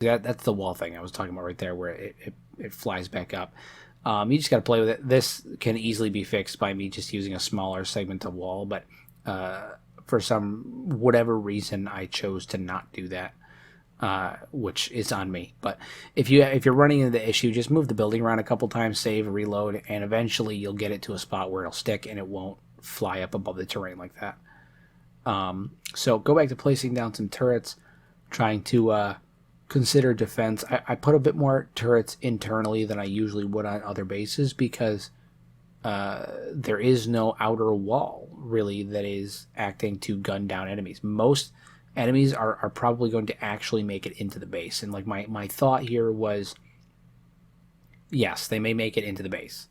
That's the wall thing I was talking about right there, where it flies back up. You just got to play with it. This can easily be fixed by me just using a smaller segment of wall, but for some whatever reason, I chose to not do that, which is on me. But if you're running into the issue, just move the building around a couple times, save, reload, and eventually you'll get it to a spot where it'll stick and it won't fly up above the terrain like that. So go back to placing down some turrets, trying to consider defense. I put a bit more turrets internally than I usually would on other bases because there is no outer wall really that is acting to gun down enemies. Most enemies are probably going to actually make it into the base. And like my thought here was, yes, they may make it into the base,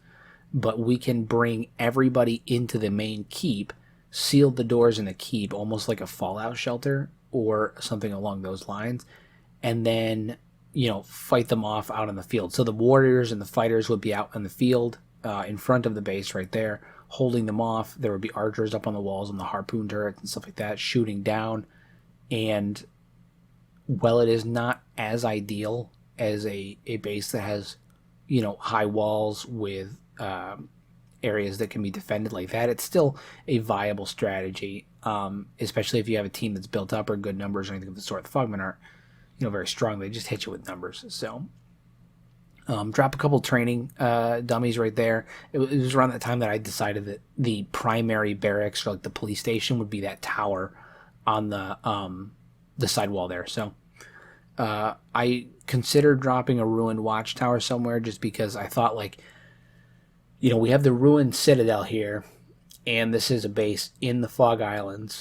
but we can bring everybody into the main keep, seal the doors in the keep, almost like a fallout shelter or something along those lines, and then, fight them off out in the field. So the warriors and the fighters would be out in the field in front of the base right there, holding them off. There would be archers up on the walls and the harpoon turrets and stuff like that, shooting down. And while it is not as ideal as a base that has, high walls with areas that can be defended like that, it's still a viable strategy, especially if you have a team that's built up or good numbers or anything of the sort. The Fogmen aren't, very strong. They just hit you with numbers. So drop a couple training dummies right there. It was around that time that I decided that the primary barracks, or like the police station, would be that tower on the side wall there. So I considered dropping a ruined watchtower somewhere, just because I thought, like, we have the ruined citadel here, and this is a base in the Fog Islands.